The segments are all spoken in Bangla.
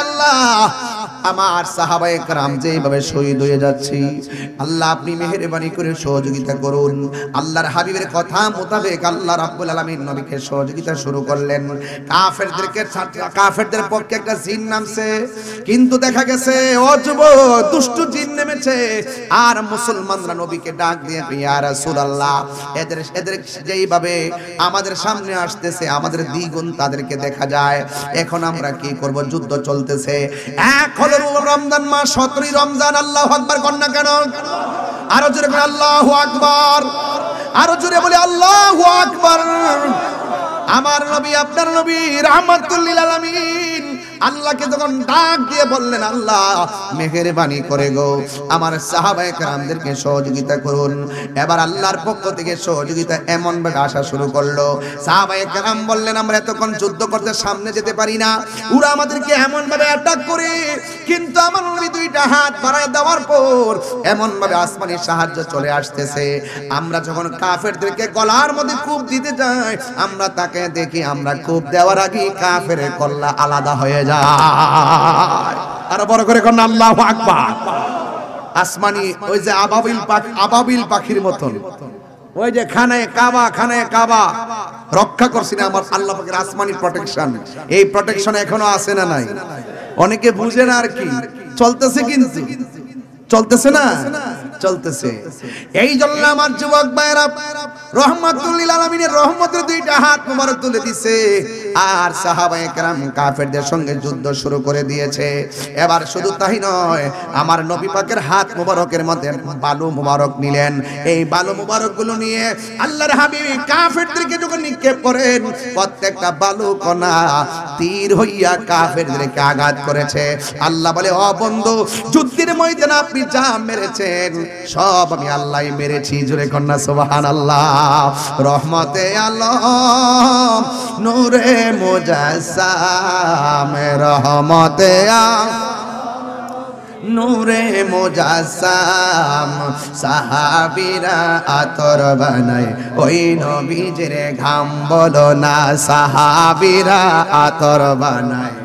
আল্লাহ আমার সাহাবায়ে কেরাম যেভাবে শহীদ হয়ে যাচ্ছে, আল্লাহ আপনি মেহেরবানি করে সহযোগিতা করুন। আল্লাহর হাবিবের কথা মোতাবেক আল্লাহ রাব্বুল আলামিন নবীকে সহযোগিতা শুরু করলেন। কাফেরদের পক্ষে একটা জিন নামছে, কিন্তু দেখা গেছে অযুব দুষ্ট জিন নেমেছে, আর মুসলমানরা নবীকে ডাক দিয়ে ইয়া রাসূলুল্লাহ, এদের যেইভাবে আমাদের সামনে আসতেছে আমাদের দ্বিগুণ তাদেরকে দেখা যায়, এখন আমরা কি করব? যুদ্ধ চলতেছে, এক হলো রমজান মাস, 17 রমজান। আল্লাহু আকবার কর না কেন? আরো জোরে বলে আল্লাহু আকবার, আরো জোরে বলে আল্লাহু আকবার। আমার নবী, আপনার নবী রাহমাতুল লিল আলামিন আল্লাহকে যখন ডাক দিয়ে বললেন, আল্লাহ মেহেরবানি করে গো আমার সাহাবায়ে কেরামদেরকে সহযোগিতা করুন। এবার আল্লাহর পক্ষ থেকে সহযোগিতা এমন ভাবে আসা শুরু করলো, সাহাবায়ে কেরাম বললেন আমরা এতক্ষণ যুদ্ধ করতে সামনে যেতে পারি না, ওরা আমাদেরকে এমন ভাবে অ্যাটাক করে, কিন্তু আমার নবী দুইটা হাত বাড়ায় দেওয়ার পর এমন ভাবে আসমানি সাহায্য চলে আসতেছে, আমরা যখন কাফেরদেরকে গলার মধ্যে কূপ দিতে যাই, আমরা তাকে দেখি আমরা কূপ দেওয়ার আগে কাফের কল্লা আলাদা হয়ে যায়। আরো বড় করে কোন আল্লাহু আকবার। আসমানি ওই যে আবাবিল পাখির মতন, ওই যে খানায়ে কাবা রক্ষা করছেন আমার আল্লাহ পাকের আসমানি প্রোটেকশন। এই প্রোটেকশন এখনো আছে না নাই? অনেকে বুঝে না আর কি, চলতেছে, কিন্তু চলতেছে না, চলতেছে। এই জন্য আমার যুবক ভাইরা রহমাতুল লিল আলামিনের রহমতের দুইটা হাত মোবারক তুলে দিয়েছে, আর সাহাবায়ে কেরাম কাফেরদের সঙ্গে যুদ্ধ শুরু করে দিয়েছে। এবার শুধু তাই নয়, আমার নবী পাকের হাত মোবারকের মধ্যে বালু মোবারক নিলেন, এই বালু মোবারক গুলো নিয়ে আল্লাহর হাবিব কাফেরদেরকে যখন নিক্ষেপ করেন, প্রত্যেকটা বালু কণা তীর হইয়া কাফেরদেরকে আঘাত করেছে। আল্লাহ বলে, ও বন্ধু, যুদ্ধের ময়দানে আপনি যা মেরেছেন সব আমি আল্লাহই মেরেছি। জোরে কন্যা সুবহানাল্লাহ। রহমতে আলম নূরে মুজাসসাম, রহমতে নূরে মুজাসসাম, সাহাবীরা আতর বানায় ওই নবীজির ঘাম, বলো না সাহাবীরা আতর বানায়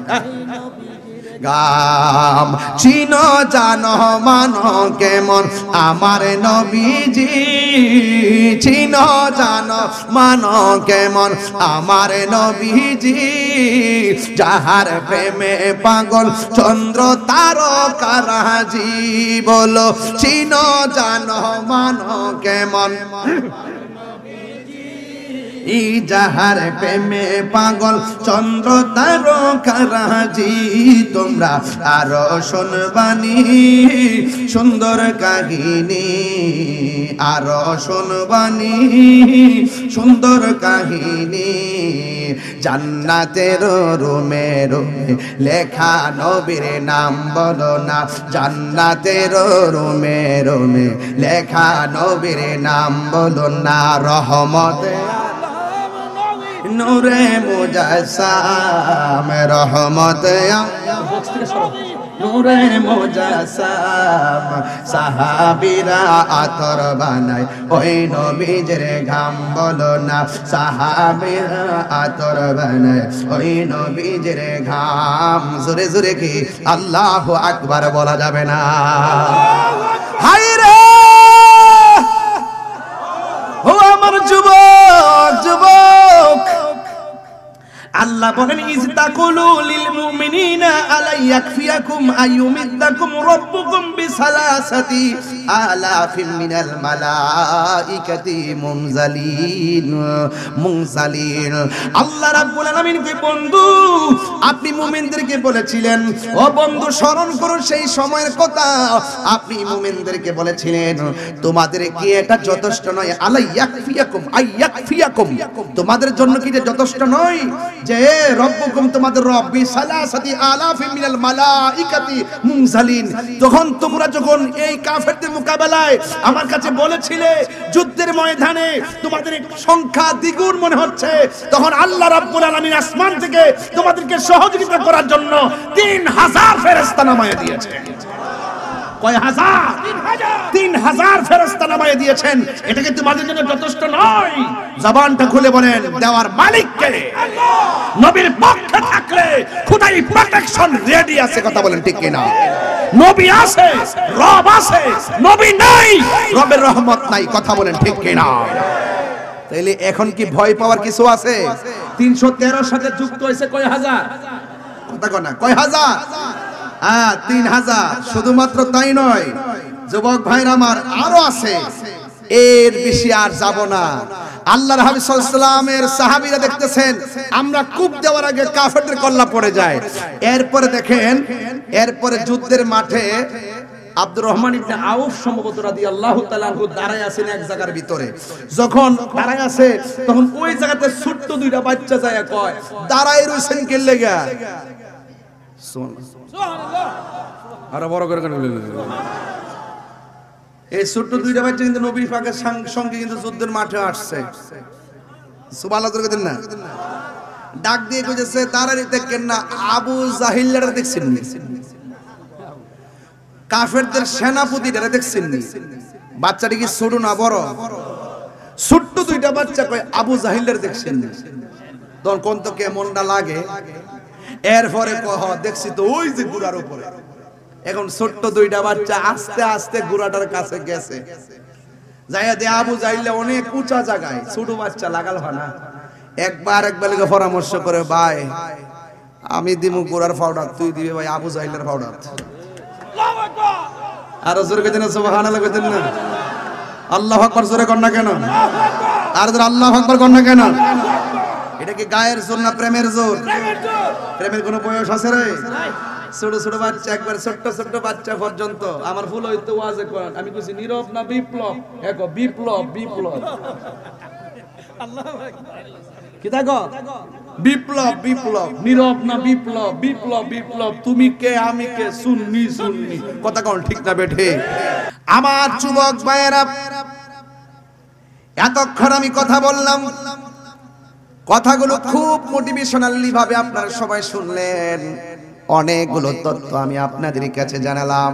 গাম। চিনো জানো মানো কেমন আমার নবীজি, চিনো জানো মানো কেমন আমার নবীজি, যাহার প্রেমে পাগল চন্দ্র তারকারাজি, বলো চিনো জানো মানো কেমন ই যাহার প্রেমে পাগল চন্দ্র তারকারাজি। তোমরা আরো শুনবানি সুন্দর কাহিনী, আরো শুনবানি সুন্দর কাহিনী, জান্নাতের রুমে রুমে লেখা নবীর নাম, বলো না জান্নাতের রুমে রুমে লেখা নবীর নাম, বলো না রহমতে নূরে মুজাসসাম, রহমতে নূরে মুজাসসাম, সাহাবীরা আতর বানায় ওই নবীজির ঘাম, বলো না সাহাবীরা আতর বানায় ওই নবীজির ঘাম। জোরে জোরে কি আল্লাহু আকবার বলা যাবে না? হায় রে ও আমার যুবক যুবক, আল্লাহ বলেন, ইজতাকুলু লিল মুমিনিনা আলা ইয়াকফিয়াকুম আইয়ুমিদ্দাকুম রাব্বুকুম বিসালাসাতি আলাফিম মিনাল মালাইকাতি মুনজালিন। আল্লাহ রাব্বুল আলামিন কে বন্ধু, আপনি মুমিনদেরকে বলেছিলেন, ও বন্ধু স্মরণ করো সেই সময়ের কথা, আপনি মুমিনদেরকে বলেছিলেন তোমাদের কি এটা যথেষ্ট নয়? আলা ইয়াকফিয়াকুম আইয়াকফিয়াকুম, তোমাদের জন্য কি যে যথেষ্ট নয় যে রব্বুকুম তোমাদের রব বিসালাসাতি আলাফি মিনাল মালাইকাতি মুনজালিন। তখন তোমরা যখন এই কাফেরদের মোকাবেলায় আমার কাছে বলেছিলে যুদ্ধের ময়দানে তোমাদের সংখ্যা দ্বিগুণ মনে হচ্ছে, তখন আল্লাহ রাব্বুল আলামিন আসমান থেকে তোমাদেরকে সহযোগিতা করার জন্য 3000 ফেরেশতা নামায়ে দিয়েছে। কয় হাজার? 3000 ফেরেশতা নামায়ে দিয়েছেন। এটা কি তোমাদের জন্য যথেষ্ট নয়? জবানটা খুলে বলেন, দেওয়ার মালিক কে? আল্লাহ। নবীর পক্ষে থাকলে খোদাই প্রোটেকশন রেডি আছে, কথা বলেন ঠিক কিনা? নবী আছে, রব আছে, নবী নাই, রবের রহমত নাই, কথা বলেন ঠিক কিনা? তাইলে এখন কি ভয় পাওয়ার কিছু আছে? 313 সাথে যুক্ত হয়েছে কয় হাজার? কথা কয় না, কয় হাজার? 3000। শুধুমাত্র তাই নয় যুবক ভাইরা আমার, আরো আছে, এর বেশি আর যাব না। আল্লাহর হাবিব সাল্লাল্লাহু আলাইহি ওয়াসাল্লামের সাহাবীরা দেখতেছেন আমরা কূপ দেওয়ার আগে কাফেরদের কল্লা পড়ে যায়। এরপরে দেখেন, এরপরে যুদ্ধের মাঠে আব্দুর রহমান ইবনে আউফ সম্ভবত রাদিয়াল্লাহু তাআলা আনহু দাঁড়ায় আছেন এক জায়গার ভিতরে। যখন দাঁড়ায় আছে তখন ওই জায়গাতে ছোট্ট দুইটা বাচ্চা যায় কয়, দাঁড়ায় রইছেন কে লাগা? সুবহানাল্লাহ। আরো বড় করে এই ছোট্ট দুইটা বাচ্চা কিন্তু নবী পাকের সঙ্গে কিন্তু যুদ্ধের মাঠে আসছে। সুবহানাল্লাহ করে দেন না? ডাক দিয়ে কইতেছে, দাঁড়াই দেখেন না আবু জাহিলরা দেখছেন নি? কাফেরদের সেনাপতিরা দেখছেন নি? বাচ্চাটি কি ছোট না বড়? ছোট্ট দুইটা বাচ্চা কয় আবু জাহিলরা দেখছেন নি? তখন কোন তো কেমনটা লাগে। এরপরে কহ দেখছি তো ওই যে গুড়ার উপরে। এখন ছোট্ট দুইটা বাচ্চা আস্তে আস্তে গুড়াটার কাছে গেছে, যাইয়া দে আবু জাহিলরা অনেক উঁচা জায়গায়, ছোট বাচ্চা লাগাল হয় না। একবার লেগে পরামর্শ করে, ভাই আমি দিমু গুড়ার পাউডার, তুই দিবি ভাই আবু জাহিলের পাউডার। আর জোরে কইতেন সুবহানাল্লাহ, কইতেন না? আল্লাহু আকবার জোরে কর না কেন? আর জোরে আল্লাহু আকবার কর না কেন? এটা কি গায়ের জোর না প্রেমের জোর? প্রেমের কোনো বয়স আছে রে? ছোট ছোট বাচ্চা, একবার ছোট্ট ছোট্ট বাচ্চা পর্যন্ত। আমার ভুল হইতো ওয়াজে কোরআন, আমি কইছি নীরব না বিপ্লব? একো বিপ্লব, বিপ্লব। আল্লাহু আকবার। কি দেখো? বিপ্লব, বিপ্লব। নীরব না বিপ্লব, বিপ্লব, বিপ্লব। তুমি কে আমি কে, সুন্নি সুন্নি, কথা কোন ঠিক না বেঠে? আমার যুবক ভাইয়েরা, এতক্ষণ আমি কথা বললাম, কথাগুলো খুব মোটিভেশনালি ভাবে আপনারা সবাই শুনলেন। অনেকগুলো তথ্য আমি আপনাদের কাছে জানালাম।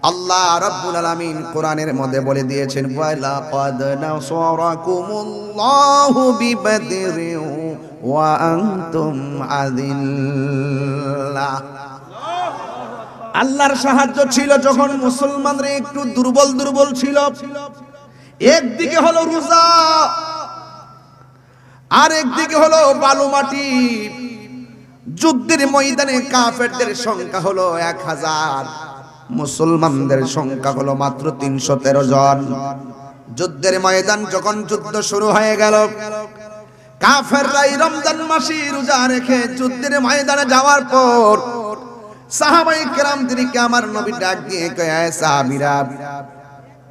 আল্লাহ রাব্বুল আলামিন কোরআনের মধ্যে বলে দিয়েছেন, ওয়ালা ক্বাদ নাসারাকুমুল্লাহু বিবাদরিন ওয়া আনতুম আযিল্লা। আল্লাহর সাহায্য ছিল যখন মুসলমানরা একটু দুর্বল দুর্বল ছিল। একদিকে হলো রোজা, আর একদিকে হলো বালু মাটি। যুদ্ধের ময়দানে কাফেরদের সংখ্যা হলো 1000, মুসলমানদের সংখ্যা হলো মাত্র 313 জন। যুদ্ধের ময়দান যখন যুদ্ধ শুরু হয়ে গেল, কাফেররাই রমজান মাসে রোজা রেখে যুদ্ধের ময়দানে যাওয়ার পর সাহাবায়ে কেরামদেরকে আমার নবী ডাক দিয়ে কয়, সাহাবীরা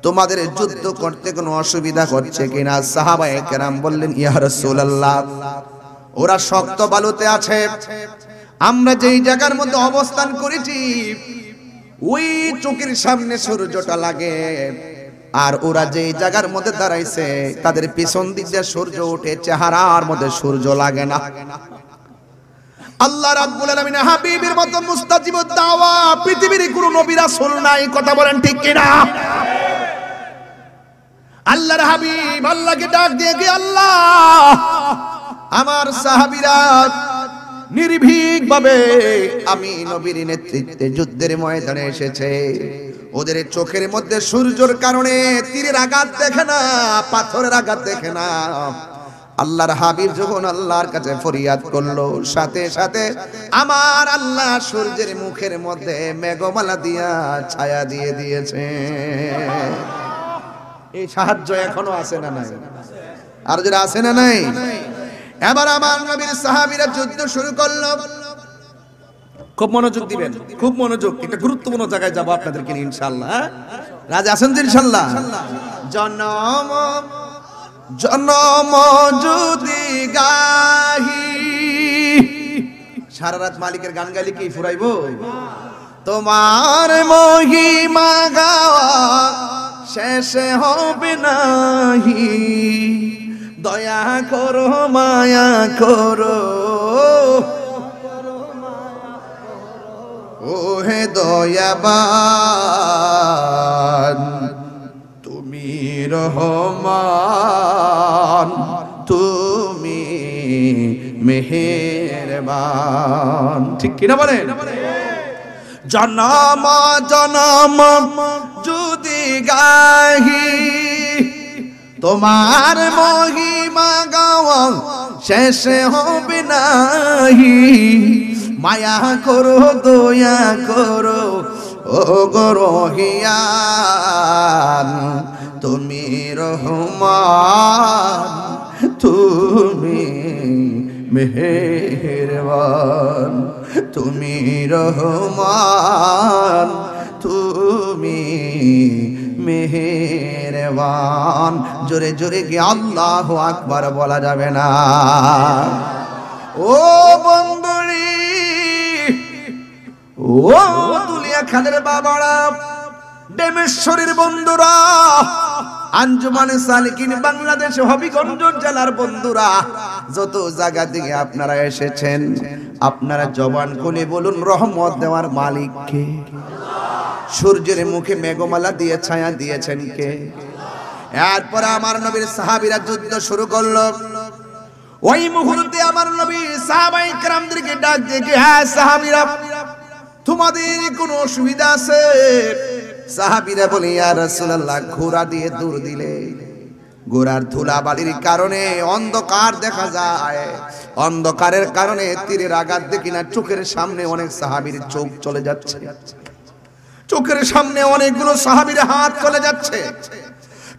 তোমাদের যুদ্ধ করতে কোনো অসুবিধা হচ্ছে কিনা? সাহাবায়ে কেরাম বললেন, ইয়া রাসূলুল্লাহ, ওরা শক্ত বালুতে আছে, আমরা যেই জায়গার মধ্যে অবস্থান করেছি ওই চোখের সামনে সূর্যটা লাগে, আর ওরা যেই জায়গার মধ্যে দাঁড়াইছে তাদের পিছন দিক দিয়ে সূর্য ওঠে, চেহারার মধ্যে সূর্য লাগে না। আল্লাহ রাব্বুল আলামিন হাবিবের মতো মুস্তাজিবুদ দাওয়া পৃথিবীর কোনো নবী রাসূল নাই, কথা বলেন ঠিক কিনা? আল্লাহর হাবিব আল্লাহকে ডাক দিয়ে কি, আল্লাহ আমার সাহাবীরা নির্ভীক ভাবে আমি নবীর নেতৃত্বে যুদ্ধের ময়দানে এসেছে, ওদের চোখের মধ্যে সূর্যের কারণে তীরের আঘাত দেখে না, পাথরের আঘাত দেখে না। আল্লাহর হাবিব যখন আল্লাহর কাছে ফরিয়াদ করলো, সাথে সাথে আমার আল্লাহ সূর্যের মুখের মধ্যে মেঘমালা দিয়া ছায়া দিয়ে দিয়েছে। এই সাহায্য এখনো আছে না নাই? আর যারা আছে না নাই? এবার আমার নবীর সাহাবীরা যুদ্ধ শুরু করলো। খুব মনোযোগ দিবেন, খুব মনোযোগ। একটা গুরুত্বপূর্ণ জায়গায় যাব আপনাদেরকে নিয়ে ইনশাআল্লাহ। রাজি আছেন তো ইনশাআল্লাহ? জনম জনম যদি গাহি, সারা রাত মালিকের গান গাইলে কি ফুরাইবো? তোমার মহিমা গাওয়া শেষে হবে নাহি, দয়া করো মায়া করো, ও ও হে দয়াবান তুমি রহমান তুমি মেহেরবান। ঠিক কিনা বলেন? জনম জনম যদি গাহি তোমার মহিমা গাওয়া শেষ হবে নাহি। মায়া করো দয়া করো ও গো রহিয়ান তুমি রহমান তুমি মেহেরবান তুমি রহমান তুমি মেহেরবান। জোরে জোরে কি আল্লাহু আকবার বলা যাবে না? ও বন্ধুরি, ও দুলিয়া খানের বাবারা, ডেমেশ্বরীর বন্ধুরা, আঞ্জুমানে সালিকিন বাংলাদেশ হবিগঞ্জ জেলার বন্ধুরা, যত জায়গা থেকে আপনারা এসেছেন, আপনারা জবান খুলে বলুন রহমত দেওয়ার মালিক কে? সূর্যের মুখে মেঘমালা দিয়ে ছায়া দিয়েছেন কে? এরপরে আমার নবীর সাহাবীরা যুদ্ধ শুরু করলো। ওই মুহূর্তে আমার নবী সাহাবায়ে কেরামদেরকে ডাক দিয়ে, হ্যাঁ সাহাবীরা, তোমাদের কোনো অসুবিধা আছে? সাহাবীরা বলে, ইয়া রাসূলুল্লাহ, ঘোড়া দিয়ে দূর দিলে ঘোড়ার ধুলাবালির কারণে অন্ধকার দেখা যায়, অন্ধকারের কারণে তীরের আঘাত দেখি না, চোখের সামনে অনেক সাহাবীর চোখ চলে যাচ্ছে, চোখের সামনে অনেকগুলো সাহাবীর হাত চলে যাচ্ছে,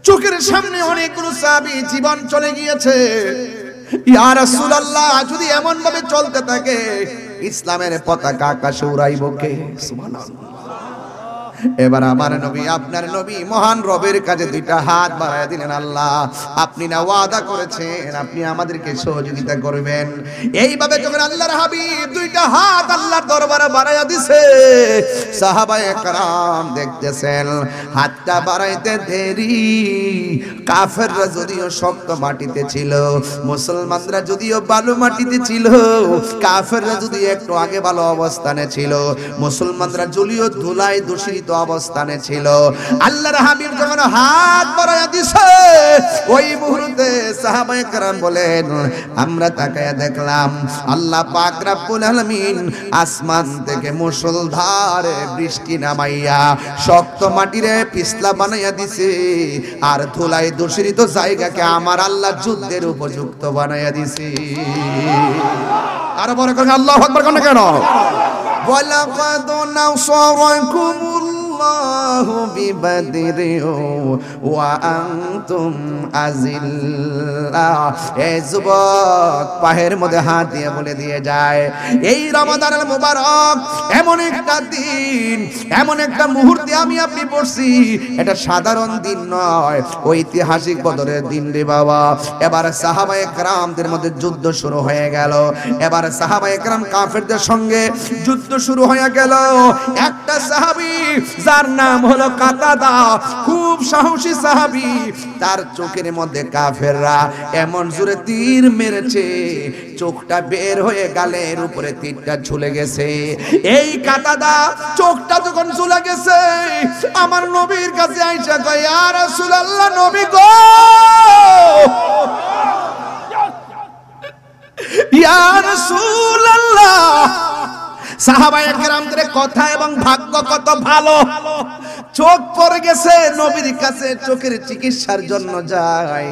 চোখের সামনে অনেকগুলো সাহাবী জীবন চলে গিয়েছে। ইয়া রাসূলুল্লাহ, যদি এমন ভাবে চলতে থাকে ইসলামের পতাকা আকাশে উড়াইব কে? সুবহানাল্লাহ। এবার আমার নবী, আপনার নবী মহান রবের কাছে দুইটা হাত বাড়ায় দিলেন, আল্লাহ আপনি না ওয়াদা করেছেন আপনি আমাদেরকে সহযোগিতা করবেন। এইভাবে যখন আল্লাহর হাবিব দুইটা হাত আল্লাহর দরবারে বাড়ায়া দিছে, সাহাবায়ে কেরাম দেখতেছেন হাতটা বাড়াইতে দেরি, কাফেররা যদিও শক্ত মাটিতে ছিল, মুসলমানরা যদিও বালু মাটিতে ছিল, কাফেররা যদি একটু আগে ভালো অবস্থানে ছিল, মুসলমানরা যদিও ধুলায় দূষিত অবস্থানে ছিল, আল্লাহর হাবিব যখন হাত বাড়ায়া দিছে, ওই মুহূর্তে সাহাবায়ে কেরাম বলেন, আমরা তাকায়া দেখলাম আল্লাহ পাক রব্বুল আলামিন আসমান থেকে মুষলধারে বৃষ্টি নামাইয়া শক্ত মাটিরে পিছলা বানাইয়া দিছে, আর ধুলায় দূষিত জায়গাকে আমার আল্লাহ যুদ্ধের উপযুক্ত বানাইয়া দিছে। আর বড় করে আল্লাহু আকবার কোন কেন? ওয়ালাকাদ নাসারাকুমুল্লাহু বিবাদরি ওয়া আনতুম আযিল্লা। এই যুবক পায়ের মধ্যে হাত দিয়ে বলে দিয়ে যায়, এই রমাদানের মুবারক এমন একটা দিন, এমন একটা মুহূর্তে আমি আপনি পড়ছি, এটা সাধারণ দিন নয়, ঐতিহাসিক বদরের দিন রে বাবা। এবার সাহাবায়ে কেরামদের মধ্যে যুদ্ধ শুরু হয়ে গেল। এবার সাহাবায়ে কেরাম কাফেরদের সঙ্গে যুদ্ধ শুরু হয়ে গেল। একটা সাহাবী যার নাম হলো কাতাদা, খুব সাহসী সাহাবী, তার চোখের মধ্যে কাফেররা এমন জোরে তীর মেরেছে, চোখটা বের হয়ে গালের উপরে তীরটা ঝুলে গেছে। এই কাতাদা চোখটা যখন ঝুলে গেছে, আমার নবীর কাছে আইসা কয়, ইয়া রাসূলুল্লাহ, নবী গো, ইয়া রাসূলুল্লাহ। সাহাবায়ে কেরামদের কথা এবং ভাগ্য কত ভালো, চোখ পড়ে গেছে, নবীর কাছে চোখের চিকিৎসার জন্য যায়।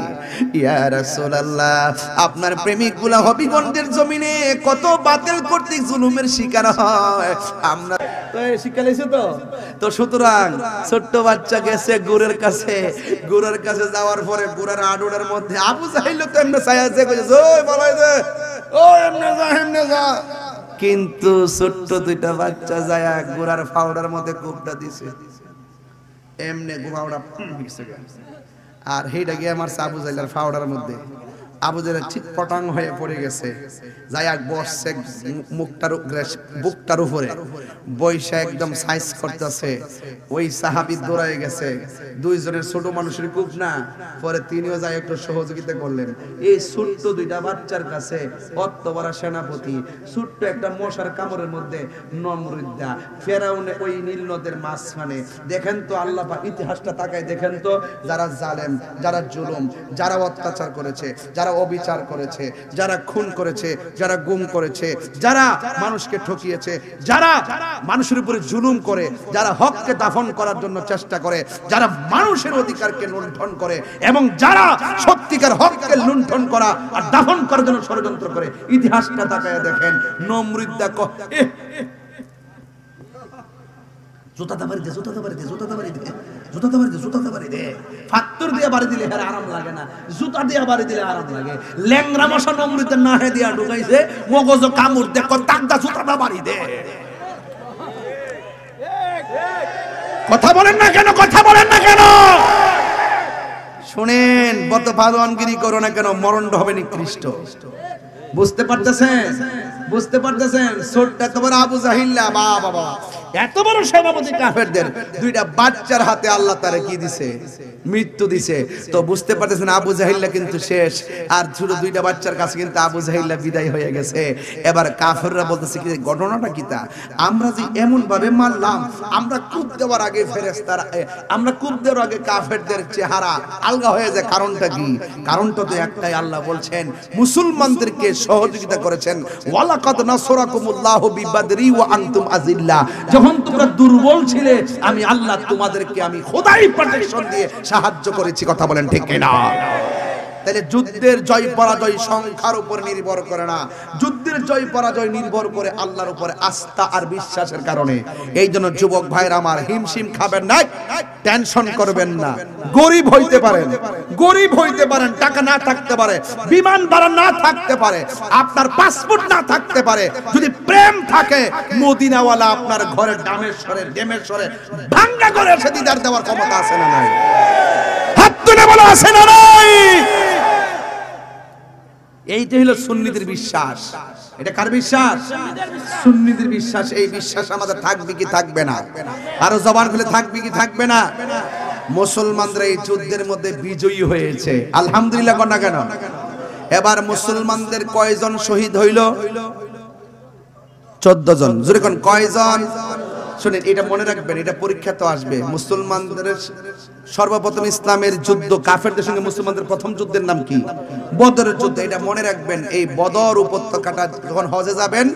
ইয়া রাসূলুল্লাহ, আপনার প্রেমিকগুলা হবিগঞ্জের জমিনে কত বাতিল কর্তৃক জুলুমের শিকার হয়, আমরা তো শিখাইছো তো সুতরাং ছোট্ট বাচ্চা গেছে গুরের কাছে, গুরের কাছে যাওয়ার পরে গুরের আড়ুড়ের মধ্যে আবু জাহিল তো এমনে ছায়াছে, কইছে ওই বলাই দে, ও এমনে যা এমনে যা, কিন্তু ছোট্ট দুইটা বাচ্চা যায় গোড়ার ফাউডার মধ্যে কূপটা দিছে, এমনে গোড়া আর হেইটা গিয়ে আমার আবু জাহিলের ফাউডার মধ্যে। আবু জাহেল চিৎপটাং হয়ে পড়ে গেছে, যাই এক বসছে বুকটার উপরে বৈশা একদম সাইজ করতেছে। ওই সাহাবী দৌড়ায় গেছে, দুইজনের ছোট মানুষের কূপ না, পরে তিনিও যাই একটু সহযোগিতা করলেন। এই ছোট্ট দুইটা বাচ্চার কাছে অত বড় সেনাপতি, ছোট্ট একটা মশার কামড়ের মধ্যে নমরুদ্দা ফেরাউনে ওই নীল নদের মাঝখানে। দেখেন তো আল্লাহ পাক ইতিহাসটা তাকায় দেখেন তো, যারা জালেম, যারা জুলুম, যারা অত্যাচার করেছে, যারা অবিচার করেছে, যারা খুন করেছে, যারা গুম করেছে, যারা মানুষকে ঠকিয়েছে, যারা মানুষের উপরে জুলুম করে, যারা হককে দাফন করার জন্য চেষ্টা করে, যারা মানুষের অধিকারকে লুণ্ঠন করে, এবং যারা সত্যিকার হককে লুণ্ঠন করা আর দাফন করার জন্য ষড়যন্ত্র করে, ইতিহাসটা তাকায় দেখেন। নমরুদ্দা জুতাটা বাড়ি দে, জুতাটা বাড়ি দে, জুতাটা বাড়ি দে, জুতাটা বাড়ি দে, জুতাটা বাড়ি দে। ফাত্তর দিয়ে বাড়ি দিলে আর আরাম লাগে না, জুতা দিয়ে বাড়ি দিলে আরাম লাগে। ল্যাংরা মশা নমরুদ্দের নাহে দিয়া ঢুকাইছে, মগজ কামড় দে, তাকদা জুতাটা বাড়ি দে। কথা বলেন না কেন, কথা বলেন না কেন? শুনেন, বত পালোয়ানগিরি করো না কেন, মরণ হবে নিকৃষ্ট। বুঝতে পারতেছেন? বুঝতে পারতেছেন? ছোট্ট এত বড় আবু জাহিল্লা, বাবা এত বড় সেনাপতি কাফেরদের দুইটা বাচ্চার হাতে আল্লাহ তারে কি দিছে? মৃত্যু দিছে। তো বুঝতে পারতেছেন আবু জাহিল্লা কিন্তু শেষ, আর ছোট দুইটা বাচ্চার কাছে কিন্তু আবু জাহিল্লা বিদায় হয়ে গেছে। এবার কাফেররা বলতেছে কি ঘটনাটা কিতা? আমরা যে এমন ভাবে মারলাম, আমরা কূপ দেওয়ার আগে ফেরেশতারা, আমরা কূপ দেওয়ার আগে কাফেরদের চেহারা আলগা হয়ে যায়। কারণটা কি? কারণটা তো একটাই, আল্লাহ বলছেন মুসলমানদেরকে সহযোগিতা করেছেন। ওয়ালাকাদ নাসরাকুমুল্লাহু বিবাদরি ওয়া আনতুম আযিল্লা, যখন তোমরা দুর্বল ছিলে আমি আল্লাহ তোমাদেরকে আমি খোদাই প্রোটেকশন দিয়ে সাহায্য করেছি। কথা বলেন ঠিক কিনা? তাহলে যুদ্ধের জয় পরাজয় সংখ্যার উপর নির্ভর করে না, যুদ্ধের জয় পরাজয় নির্ভর করে আল্লাহর উপরে আস্থা আর বিশ্বাসের কারণে। এই জন্য যুবক ভাইরা আমার, হিমশিম খাবেন না, টেনশন করবেন না। গরিব হইতে পারেন, গরিব হইতে পারেন, টাকা না থাকতে পারে, বিমান ভাড়া না থাকতে পারে, আপনার পাসপোর্ট না থাকতে পারে, যদি প্রেম থাকে মদিনাওয়ালা আপনার ঘরে ডেমেশ্বরে ভাঙ্গা করে এসে দিদার দেওয়ার ক্ষমতা আছে না নাই? হাত তুলে বলো আছে না নাই? এইটা হলো সুন্নিদের বিশ্বাস। এটা কার বিশ্বাস? সুন্নিদের বিশ্বাস। এই বিশ্বাস আমাদের থাকবে কি থাকবে না? আরো জবান খুলে থাকবে কি থাকবে না? মুসলমানরা এই যুদ্ধের মধ্যে বিজয়ী হয়েছে, আলহামদুলিল্লাহ। কন্যা কেন? এবার মুসলমানদের কয়জন শহীদ হইল? 14 জন। জোরে কোন কয়জন? শুনেন, এটা মনে রাখবেন, এটা পরীক্ষা তো আসবে। মুসলমানদের সর্বপ্রথম ইসলামের যুদ্ধ, কাফেরদের সঙ্গে মুসলমানদের প্রথম যুদ্ধের নাম কি? বদরের যুদ্ধ। এটা মনে রাখবেন। এই বদর উপত্যকাটা যখন হজে যাবেন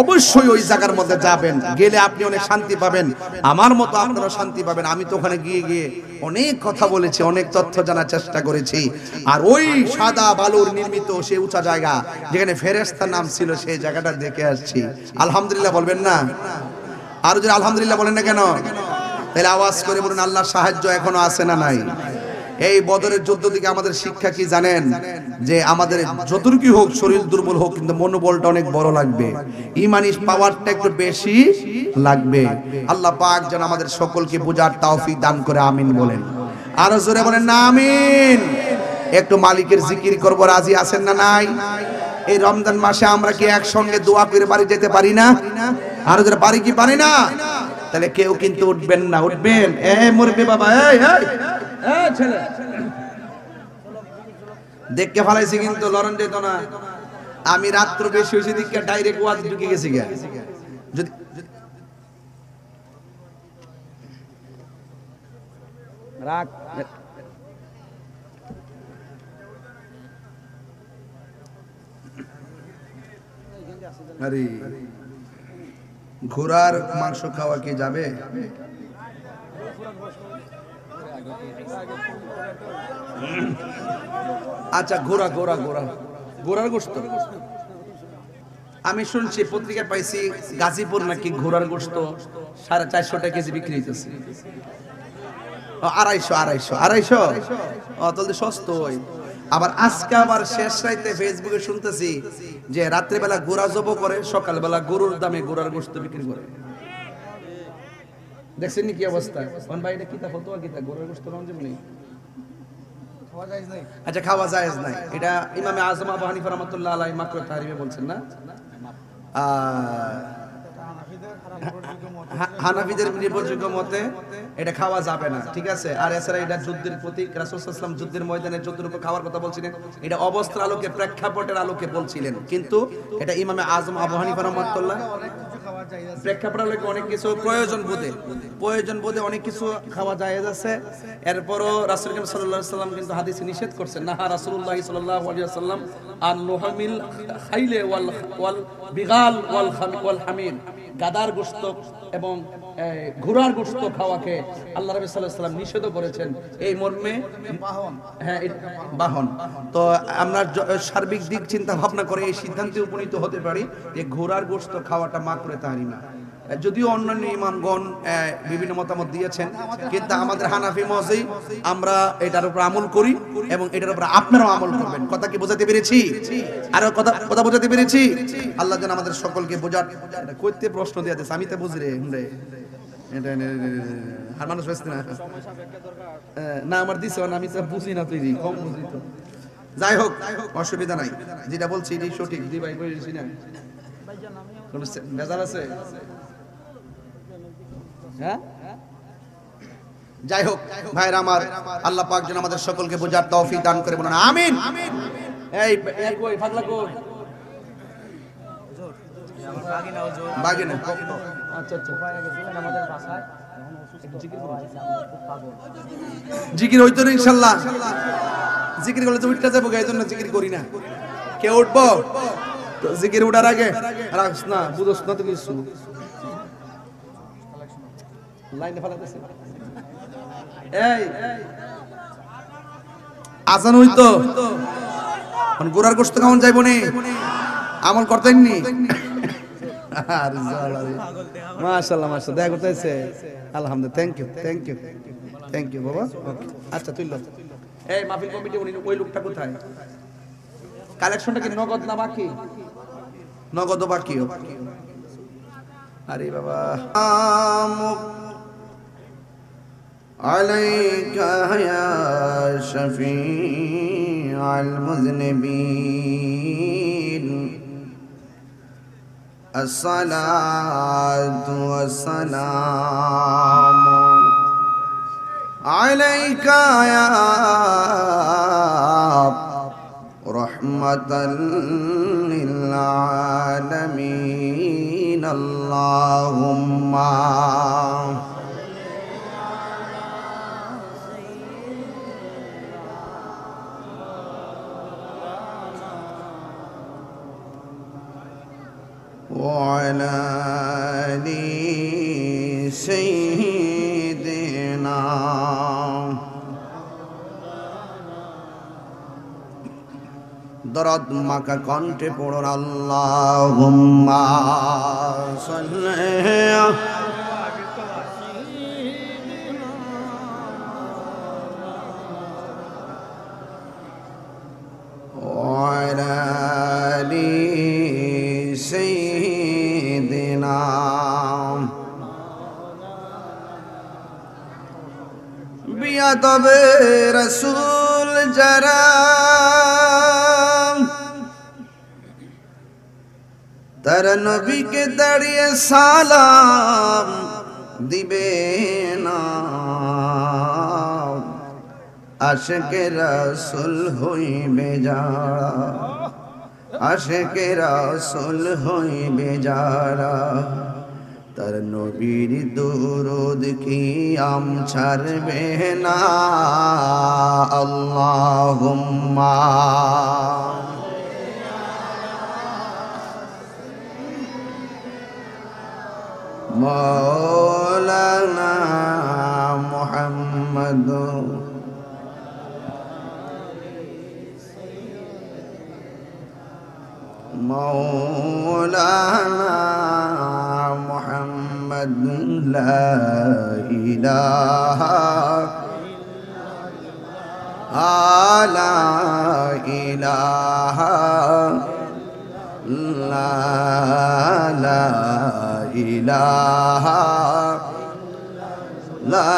অবশ্যই ওই জায়গার মধ্যে যাবেন, গেলে আপনি অনেক শান্তি পাবেন, আমার মতো আপনারা শান্তি পাবেন। আমি তো ওখানে গিয়ে অনেক কথা বলেছি, অনেক তথ্য জানার চেষ্টা করেছি। আর ওই সাদা বালুর নির্মিত সেই উঁচা জায়গা যেখানে ফেরেশতার নাম ছিল, সেই জায়গাটা দেখে আসছি। আলহামদুলিল্লাহ বলবেন না? আর যদি আলহামদুলিল্লাহ বলেন না কেন? তাহলে আওয়াজ করে বলুন আল্লাহর সাহায্য এখনো আছে না নাই? এই বদরের যুদ্ধ থেকে আমাদের শিক্ষা কি জানেন? যে আমাদের যতটুকু হোক, শরীর দুর্বল হোক, কিন্তু মনোবলটা অনেক বড় লাগবে, ইমানি পাওয়ারটা একটু বেশি লাগবে। আল্লাহ পাক যেন আমাদের সকলকে বুঝার তৌফিক দান করে, আমিন বলেন। আরো জোরে বলেন না আমিন। একটু মালিকের জিকির করব, রাজি আছেন না নাই? এই রমজান মাসে আমরা কি একসঙ্গে দোয়া করে বাড়ি যেতে পারি না? আর যারা বাড়ি কি পারি না, তাহলে কেউ কিন্তু উঠবেন না, উঠবেন। মুরব্বি বাবা, এই ছেলে দেখকে ফেলাইছি, কিন্তু লরণ যেত না। আমি রাত্র বেশি হয়েছে দিকে ডাইরেক্ট ওয়াজ ঢুকে গেছি গা। যদি রাখ আরে ঘোড়ার মাংস খাওয়া কি যাবে? আচ্ছা, ঘোড়ার গোশত আমি শুনছি, পত্রিকা পাইছি গাজীপুর নাকি ঘোড়ার গোশত 450 টাকা কেজি বিক্রি হইতেছে। 250 তাহলে সস্তা। আবার আজকে আবার শেষ রাইতে ফেসবুকে শুনতেছি যে রাত্রিবেলা ঘোড়া জব করে, সকালবেলা গরুর দামে ঘোড়ার গোশত বিক্রি করে। দেখছেন কি অবস্থা? কোন ভাই এটা কিতা ফতোয়া কিতা? ঘোড়ার গোশত নাম যেমনি আচ্ছা, খাওয়া জায়েজ নাই, এটা ইমামে আজম আবু হানিফা রাহমাতুল্লাহ আলাইহি মাকরুহ তাহরিমে বলছেন না? হানাফিদের নির্ভরযোগ্য মতে এটা খাওয়া যাবে না, ঠিক আছে। আর এছাড়া এটা যুদ্ধের প্রতীক, রাসূল সাল্লাল্লাহু আলাইহি ওয়াসাল্লাম যুদ্ধের ময়দানে যুদ্ধের উপর খাওয়ার কথা বলছিলেন, এটা অবস্থার আলোকে, প্রেক্ষাপটের আলোকে বলছিলেন। কিন্তু এটা ইমামে আজম আবু হানিফা রাহমাতুল্লাহ প্রেক্ষাপটের আলোকে অনেক কিছু প্রয়োজন বোধে অনেক কিছু খাওয়া জায়েজ আছে। এরপরও রাসূল করিম সাল্লাল্লাহু আলাইহি ওয়াসাল্লাম কিন্তু হাদিসে নিষেধ করছেন, নাহা রাসূলুল্লাহ সাল্লাল্লাহু আলাইহি ওয়াসাল্লাম আন লুহামিল খাইলে ওয়াল বিগাল ওয়াল হামির, গাদার গোশত এবং ঘোড়ার গোশত খাওয়াকে আল্লাহ রাব্বুল সাল্লাল্লাহু আলাইহি ওয়াসাল্লাম নিষেধ করেছেন। এই মর্মে বাহন। তো আমরা সার্বিক দিক চিন্তা ভাবনা করে এই সিদ্ধান্তে উপনীত হতে পারি যে ঘোড়ার গোশত খাওয়াটা মাকরুহে তাহরিমা। যদিও অন্যান্য ইমামগণ বিভিন্ন মতামত দিয়েছেন, কিন্তু আমাদের হানাফি মজে আমরা এটার উপর আমল করি এবং এটার উপর আপনারাও আমল করবেন। কথা কি বোঝাতে পেরেছি? আর কথা বোঝাতে পেরেছি? আল্লাহ যেন আমাদের সকলকে বোঝার। এটা কইতে প্রশ্ন দিয়ে দিয়েছে, আমি তো বুঝি রে এটা আর মানুষ বেশি না আমার দিছে না, আমি বুঝি না, তুই কম বুঝি তো। যাই হোক, অসুবিধা নাই, যেটা বলছি এটাই সঠিক। জি ভাই, বলেছি না কোন ভেজাল আছে? হ্যাঁ, যাই হোক ভাইরা আমার, আল্লাহ পাক যেন আমাদের সকলকে বোঝার তৌফিক দান করে, বলুন আমিন। এই কই পাগলা কই? বাগিনা। আচ্ছা আচ্ছা, আমাদের বাসায় জিকির হইতো না ইনশাআল্লাহ। জিকির করলে তো উঠতে যাবো, এই জন্য জিকির করি না। কে উঠবো? তো জিকির উঠার আগে রাখস না, বুঝোস না তো কিছু। লাইনে ফালাতেছে, এই আজান হইতো, গোড়ার গোশত কেমন যাইব নি? আমল করতেন নি? মাশাআল্লাহ মাশাআল্লাহ, দেখা করতেছে। আলহামদুলিল্লাহ, থ্যাংক ইউ বাবা। আচ্ছা তুই লো। এই মাহফিল কমিটি উনি ওই লোকটা কোথায়? কালেকশনটা কি নগদ না বাকি? নগদ বাকি। আরে বাবা, আলাইকা ইয়া শাফিআল মুযনিবিন, আসসালাতু ওয়াসসালামু আলাইকা ইয়া রাহমাতাল লিল আলামিন, আল্লাহুম্মা وعلى آل سيدنا দরদ মাকা কণ্ঠে পড়ুন, আল্লাহুম্মা সাল্লি وعلى آل سيدنا বিয়াদব রাসূল যারা তার নবীকে দাঁড়িয়ে সালাম দিবে না, আশিকে রাসূল হইবে যারা, আশিকে রাসূল হইবে যারা, তার নবীর দুরূদ কি আম ছাড়বে না, আল্লাহুম্মা মাওলানা মুহাম্মদ মাওলানা মুহাম্মদ, লা ইলাহা লা ইলাহা লা ইলাহা লা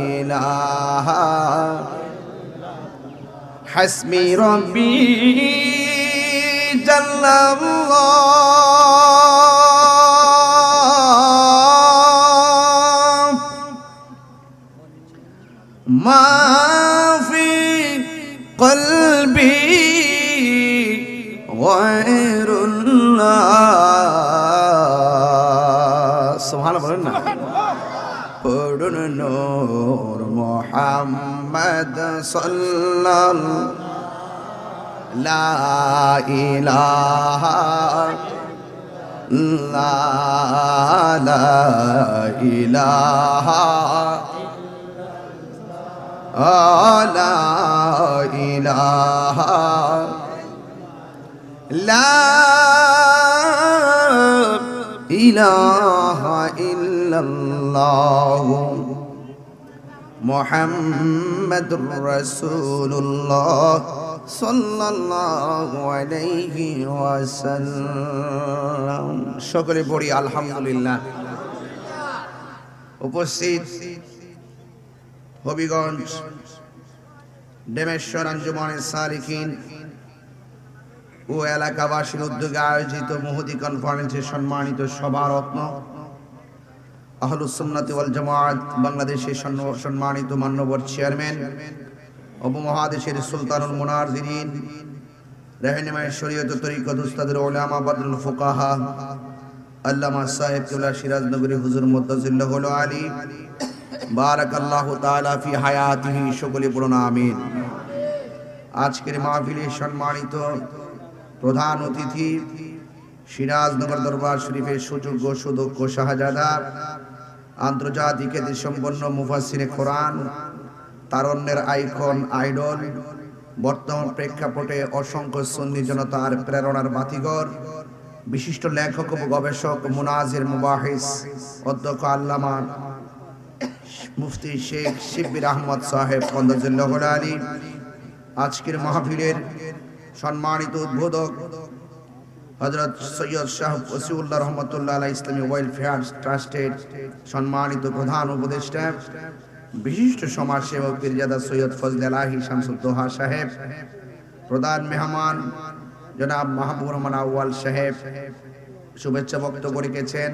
ইলাহা হাসবি রব্বি জাল্লাল্লাহ মা ফি কলবি গায়রুল্লাহ। সুবহানাল্লাহ বলেন না। পড়ুন নূর মুহাম্মদ সাল্লাল্লাহু লা ইলাহা লা ইলাহা লা ইলাহা লা ইলাহা ইল্লাল্লাহ মুহাম্মাদুর রাসূলুল্লাহ সাল্লাল্লাহু আলাইহি ওয়াসাল্লাম। সকলে পড়ি আলহামদুলিল্লাহ। উপস্থিত হবিগঞ্জ ডেমেশ্বর আঞ্জুমানে সালিকিন ও এলাকাবাসীর উদ্যোগে আয়োজিত মুহুদি কনফারেন্সের সম্মানিত সভারত্ন আহলুস সুন্নাত ওয়াল জামাআত বাংলাদেশের সম্মানিত মাননীয় চেয়ারম্যান উপমহাদেশের সুলতানুল মুনাজিরিন রাহনুমায়ে শরীয়ত তরিকত উস্তাদুল উলামা বদরুল ফুকাহা আল্লামা সাহেব কিবলা সিরাজনগরী হুজুর মুদ্দাজিল্লাহুল আলী বারাকাল্লাহু তাআলা ফি হায়াতিহি। সকলে পড়ুন আমিন। আজকের মাহফিলে সম্মানিত প্রধান অতিথি সিরাজনগর দরবার শরীফের সুযোগ্য সুদক্ষ শাহজাদা আন্তর্জাতিক খ্যাতিসম্পন্ন মুফাসসিরে কোরআন তারুণ্যের আইকন আইডল বর্তমান প্রেক্ষাপটে অসংখ্য সুন্নি জনতার প্রেরণার বাতিঘর বিশিষ্ট লেখক ও গবেষক মুনাজির মুবাহিস অধ্যক্ষ আল্লামা মুফতি শেখ শিব্বির আহমদ সাহেব কন্দজুল্লাহুল আলী, আজকের মাহফিলের সম্মানিত উদ্বোধক হযরত সৈয়দ শাহ ওসিউল্লাহ রহমাতুল্লাহ আলাইহি ইসলামী ওয়েলফেয়ার ট্রাস্টের সম্মানিত প্রধান উপদেষ্টা বিশিষ্ট সমাজসেবক পীরজাদা সৈয়দ ফজলে আলাহি শামসুদ্দোহা সাহেব, প্রধান মেহমান জনাব মাহবুবুর রহমান আউয়াল সাহেব, শুভেচ্ছা বক্তব্য রেখেছেন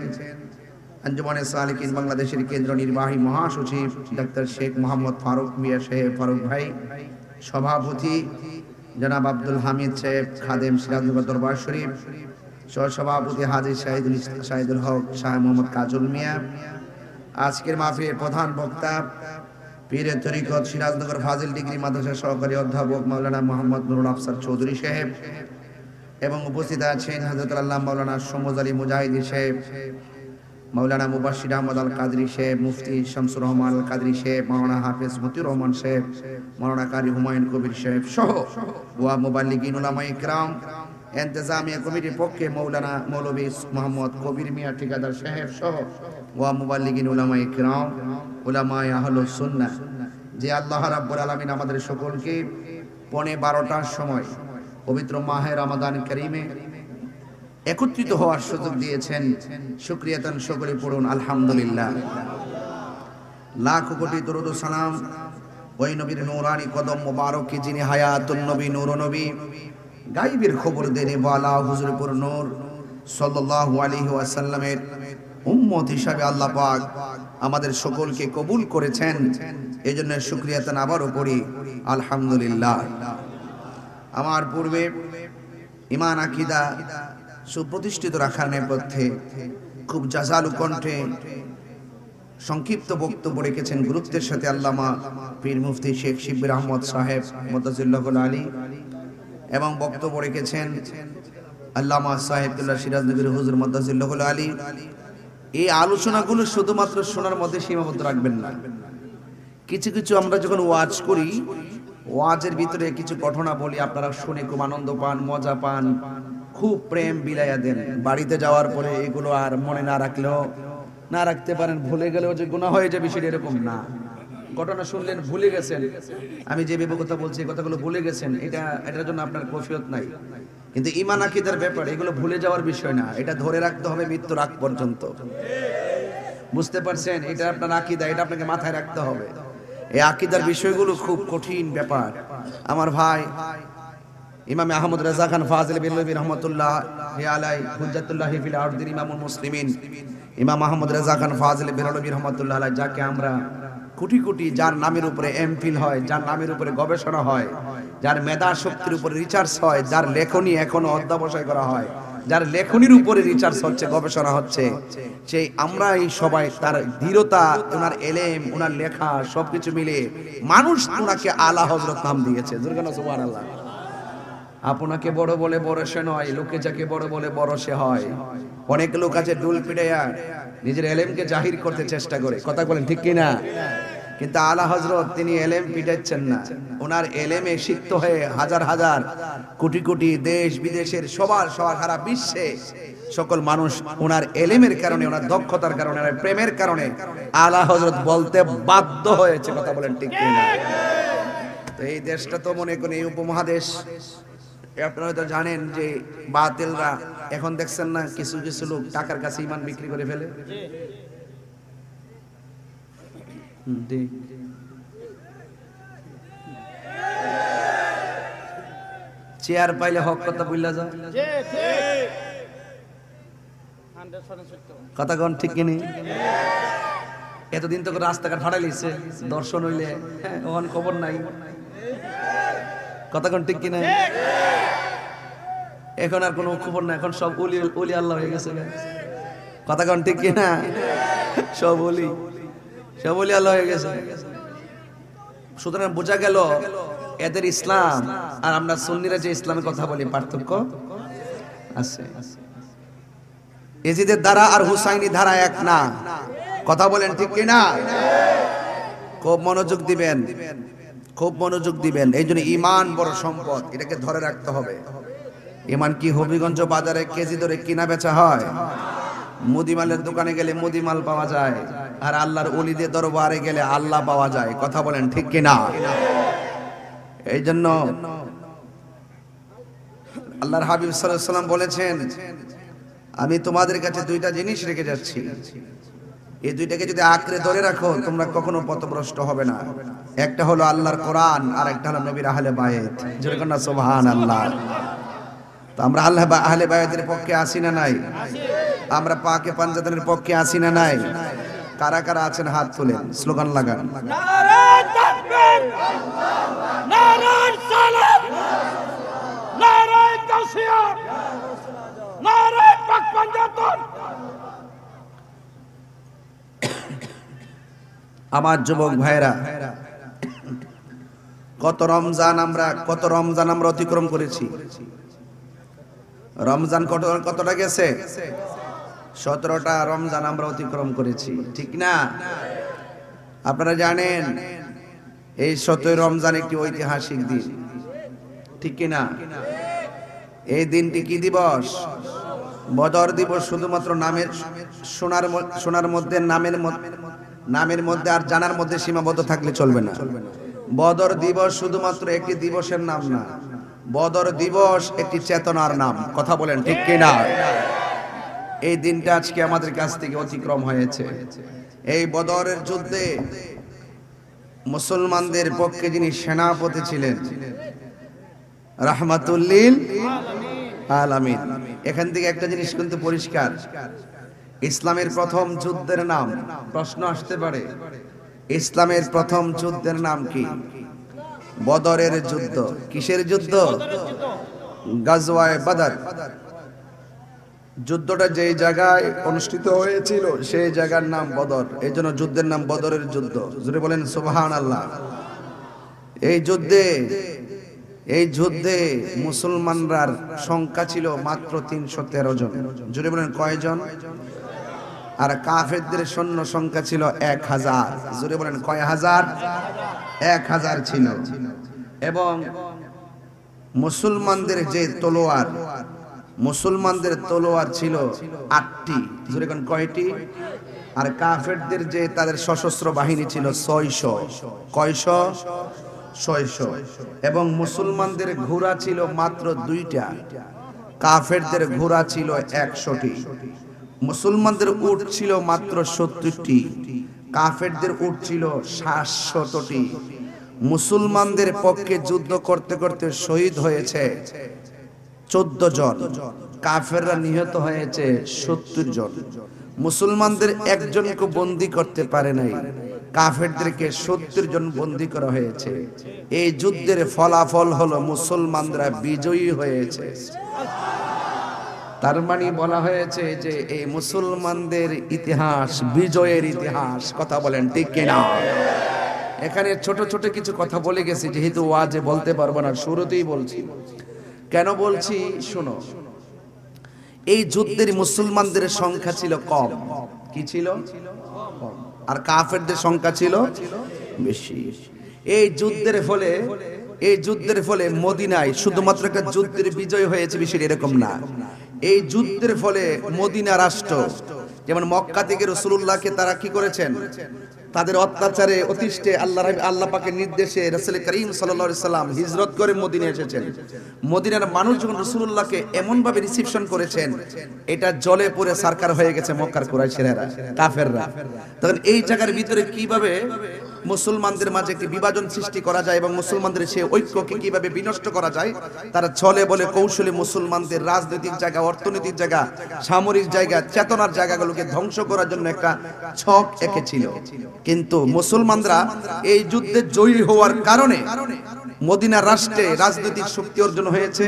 আঞ্জুমানে সালিকিন বাংলাদেশের কেন্দ্র নির্বাহী মহাসচিব ডাক্তার শেখ মোহাম্মদ ফারুক মিয়া সাহেব ফারুক ভাই, সভাপতি জনাব আব্দুল হামিদ সাহেব খাদেম সিরাজনগর দরবার শরীফ, সহসভাপতি হাজী শাহিদুল হক শাহ মোহাম্মদ কাজল মিয়া। আজকের মাহফিলের প্রধান বক্তা পীরে তরিকত সিরাজনগর ফাজিল ডিগ্রি মাদ্রাসা সহকারী অধ্যাপক মাওলানা মোহাম্মদ নুরুল আফসার চৌধুরী সাহেব এবং উপস্থিত আছেন হযরত আল্লাহ মাওলানা শমুজ আলী মুজাহিদি সাহেব, মাওলানা মুবাশশির আহমদ আল কাদরি সাহেব, মুফতি শামসুর রহমান আল কাদরি সাহেব, মাওলানা হাফেজ মতিউর রহমান সাহেব, মাওলানা কারি হুমায়ুন কবির সাহেব সহ ওয়া মুবাল্লিগিন উলামায়ে ইকরাম, ইন্তেজামিয়া কমিটির পক্ষে মাওলানা মৌলভী মোহাম্মদ কবির মিয়া ঠিকাদার সাহেব সহ ওয়া মুবাল্লিগিন উলামায়ে ইকরাম, উলামায়ে আহলুস সুন্নাহ, যে আল্লাহ রাব্বুল আলামিন আমাদের সকলকে 12টার সময় পবিত্র মাহে রমাদান কারীমে একত্রিত হওয়ার সুযোগ দিয়েছেন। শুকরিয়াতান সকলে পড়ুন আলহামদুলিল্লাহ। লাখ কোটি দরুদ ও সালাম ওই নবীর নূরানি কদম মোবারকে যিনি হায়াতুন নবী নূর নবী গায়বের খবর দেনে ওয়ালা হুজুরপুর নূর সাল্লাল্লাহু আলাইহি ওয়াসাল্লামের উম্মত হিসাবে আল্লাহ পাক আমাদের সকলকে কবুল করেছেন। এজন্য শুকরিয়াতান আবারও পড়ি আলহামদুলিল্লাহ। আমার পূর্বে ঈমান আকীদা সুপ্রতিষ্ঠিত রাখার নেপথ্যে খুব জাজালু কণ্ঠে সংক্ষিপ্ত বক্তব্য রেখেছেন গুরুত্বের সাথে আল্লামা পীর মুফতি শেখ শিব্বির আহমদ সাহেব মুদ্দাজিল্লাহুল আলী এবং বক্তব্য রেখেছেন আল্লামা সাহেবুল্লাহ সিরাজনগরী হুজুর মুদ্দাজিল্লাহুল আলী। এই আলোচনাগুলো শুধুমাত্র শোনার মধ্যে সীমাবদ্ধ রাখবেন না। কিছু কিছু আমরা যখন ওয়াজ করি, ওয়াজের ভিতরে কিছু ঘটনা বলি, আপনারা শুনে খুব আনন্দ পান, মজা পান, খুব প্রেম বিলাইয়া দেন। বাড়িতে যাওয়ার পরে এগুলো আর মনে না রাখলেও না রাখতে পারেন, ভুলে গেলেও যে গুনাহ হয়ে যাবে সেটা এরকম না। ঘটনা শুনলেন ভুলে গেছেন, আমি যে কথা বলছি এই কথাগুলো ভুলে গেছেন, এটার জন্য আপনার কফিয়ত নাই। কিন্তু ঈমান আকীদার ব্যাপার, এগুলো ভুলে যাওয়ার বিষয় না, এটা ধরে রাখতে হবে মৃত্যুর আগ পর্যন্ত। বুঝতে পারছেন? এটা আপনার আকীদা, এটা আপনাকে মাথায় রাখতে হবে। এই আকীদার বিষয়গুলো খুব কঠিন ব্যাপার। আমার ভাই ইমাম আহমদ রেজা খান ফাজিল বিল্লাহি রহমাতুল্লাহ আলাই হুজ্জাতুল্লাহ ফিল আরদিন ইমামুল মুসলিমিন ইমাম আহমদ রেজা খান ফাজিল বিল্লাহি রহমাতুল্লাহ আলাই, যাকে আমরা কোটি কোটি, যার নামের উপরে এমফিল হয়, যার নামের উপরে গবেষণা হয়, যার মেধা শক্তির উপরে রিসার্চ হয়, যার লেখনী এখনো অধ্যাবসায় করা হয়, যার লেখনীর উপরে রিসার্চ হচ্ছে, গবেষণা হচ্ছে, সেই আমরাই সবাই তার দৃঢ়তা, ওনার এলেম, ওনার লেখা সবকিছু মিলে মানুষ ওনাকে আলা হযরত নাম দিয়েছে। সুবহানাল্লাহ। আপনাকে বড় বলে বড় সে নয়, লোকে যাকে বড় বলে বড় সে হয়। অনেক লোক আছে ডুল পিটাইয়া নিজের এলেমকে জাহির করতে চেষ্টা করে, কথা বলেন ঠিক কিনা? কিন্তু আলা হযরত তিনি এলেম পিটাচ্ছেন না, ওনার এলেমে সিক্ত হয়ে হাজার হাজার কোটি কোটি দেশ বিদেশের সবার সারা বিশ্বে সকল মানুষ ওনার এলেমের কারণে, ওনার দক্ষতার কারণে, ওনার প্রেমের কারণে আলা হযরত বলতে বাধ্য হয়েছে, কথা বলেন ঠিক কিনা? তো এই দেশটা তো মনে করেন এই উপমহাদেশ, আপনারা হয়তো জানেন যে বাতিলরা এখন দেখছেন না কিছু কিছু লোক টাকার কাছে ঈমান বিক্রি করে ফেলে। চেয়ার পাইলে হক কথা বললা যায়, কথা কোন ঠিক কিনি? এতদিন তো রাস্তাঘাট ফাটাই লিছে, দর্শন হইলে ওখান খবর নাই, কথা কোন ঠিক কিনা? এখন আর কোনো খবর নাই, এখন সব ওলি আল্লাহ হয়ে গেছে, কথা কোন ঠিক কিনা? সব ওলি আল্লাহ হয়ে গেছে। সুতরাং বোঝা গেল এদের ইসলাম আর আমরা সুন্নিরা যে ইসলামের কথা বলি পার্থক্য আছে। এজিদের ধারা আর হুসাইনি ধারা এক না, কথা বলেন ঠিক কিনা? খুব মনোযোগ দিবেন, খুব মনোযোগ দিবেন। এই জন্য ঈমান বড় সম্পদ, এটাকে ধরে রাখতে হবে। ঈমান কি হবিগঞ্জ বাজারে কেজি ধরে কিনা বেচা হয়? মুদিমালের দোকানে গেলে মুদিমাল পাওয়া যায়, আর আল্লাহর ওলিদের দরবারে গেলে আল্লাহ পাওয়া যায়, কথা বলেন ঠিক কিনা? এই জন্য আল্লাহর হাবিব সাল্লাল্লাহু আলাইহি ওয়াসাল্লাম বলেছেন, আমি তোমাদের কাছে দুইটা জিনিস রেখে যাচ্ছি, এই দুইটাকে যদি আঁকড়ে ধরে রাখো তোমরা কখনো পথভ্রষ্ট হবে না। একটা হলো আল্লাহর কোরআন, আর একটা হলো নবীর আহলে বায়াত। যেরকম না সুবহানাল্লাহ। তো আমরা আহলে বায়াতের পক্ষে আসি না নাই? আমরা পাকে পাঞ্জাতনের পক্ষে আসি না নাই? কারা কারা আছেন হাত তুলেন, স্লোগান লাগান। নারায়ে তাকবীর, নারায়ে সালাত, নারায়ে তাসিয়া, নারায়ে পাক পাঞ্জাতন। আমার যুবক ভাইরা, কত রমজান আমরা অতিক্রম করেছি। রমজান কতটা গেছে? 17টা রমজান আমরা অতিক্রম করেছি, ঠিক না? আপনারা জানেন এই 17 রমজান একটি ঐতিহাসিক দিন, ঠিক কিনা? এই দিনটি কি দিবস? বদর দিবস। শুধুমাত্র নামের শোনার মধ্যে, নামের মধ্যে আর জানার মধ্যে সীমাবদ্ধ থাকলে চলবে না। বদর দিবস শুধুমাত্র একটি দিবসের নাম না, বদর দিবস একটি চেতনার নাম, কথা বলেন ঠিক কিনা? এই দিনটা আজকে আমাদের কাছ থেকে অতিক্রম হয়েছে। এই বদরের যুদ্ধে মুসলমানদের পক্ষে যিনি সেনাপতি ছিলেন, রাহমাতুল লিল আলামিন। এখান থেকে একটা জিনিস কিন্তু পরিষ্কার, ইসলামের প্রথম যুদ্ধের নাম, প্রশ্ন আসতে পারে, ইসলামের প্রথম যুদ্ধের নাম কি? বদরের যুদ্ধ। কিসের যুদ্ধ? গাজওয়ায়ে বদর। যুদ্ধটা যেই জায়গায় অনুষ্ঠিত হয়েছিল সেই জায়গার নাম বদর, এই জন্য যুদ্ধের নাম বদরের যুদ্ধ। জোরে বলেন সুবহানাল্লাহ। এই যুদ্ধে মুসলমানরার সংখ্যা ছিল মাত্র 313 জন। জোরে বলেন কয়জন? আর কাফেরদের সৈন্য সংখ্যা ছিল 1000। জোরে বলেন কয় হাজার? 1000 ছিল। এবং মুসলমানদের তলোয়ার ছিল 8টি। জোরে বলেন কয়টি? আর কাফেরদের যে তাদের সশস্ত্র বাহিনী ছিল 600। কয়শ? 600। এবং মুসলমানদের ঘোড়া ছিল মাত্র 2টা, কাফেরদের ঘোড়া ছিল 100টি। মুসলমানদের উট ছিল মাত্র 70টি, কাফেরদের উট ছিল 700টি। মুসলমানদের পক্ষে যুদ্ধ করতে করতে শহীদ হয়েছে 14 জন, কাফেররা নিহত হয়েছে 70 জন। মুসলমানদের একজনকে বন্দী করতে পারে নাই, কাফেরদেরকে 70 জন বন্দী করা হয়েছে। এই যুদ্ধের ফলাফল হলো মুসলমানরা বিজয়ী হয়েছে। তার মানে বলা হয়েছে যে এই মুসলমানদের ইতিহাস বিজয়ের ইতিহাস। কথা বলেন ঠিক কিনা? এখানে ছোট ছোট কিছু কথা বলে গেছি, যেহেতু ওয়াজে বলতে পারবো না, শুরুতেই বলছি। কেন বলছি শোনো। এই যুদ্ধের মুসলমানদের সংখ্যা ছিল কম। কি ছিল? কম। আর কাফেরদের সংখ্যা ছিল বেশি। এই যুদ্ধের ফলে মদিনায় শুধুমাত্র একটা যুদ্ধের বিজয় হয়েছে বিষয়টা এরকম না। এই যুদ্ধের ফলে মদিনা রাষ্ট্র, যেমন মক্কা থেকে রাসূলুল্লাহকে তারা কি করেছেন, তাদের অত্যাচারে অতিষ্ঠে আল্লাহ পাকের নির্দেশে রাসূল করিম সাল্লাল্লাহু আলাইহি সাল্লাম হিজরত করে মদিনায় এসেছেন। মদিনার মানুষ যখন রাসূলুল্লাহকে এমন ভাবে রিসিপশন করেছেন, এটা জলে পড়ে সারকার হয়ে গেছে মক্কার কুরাইশেরা, কাফেররা। তখন এই জায়গার ভিতরে কিভাবে মুসলমানদের মাঝে একটি বিভাজন সৃষ্টি করা যায় এবং মুসলমানদের সেই ঐক্যকে কিভাবে বিনষ্ট করা যায়, তারা ছলে বলে কৌশলে মুসলমানদের রাজনৈতিক জায়গা, অর্থনৈতিক জায়গা, সামরিক জায়গা, চেতনার জায়গাগুলোকে ধ্বংস করার জন্য একটা ছক এঁকেছিল। কিন্তু মুসলমানরা এই যুদ্ধে জয়ী হওয়ার কারণে মদিনা রাষ্ট্রে রাজনৈতিক শক্তি অর্জন হয়েছে,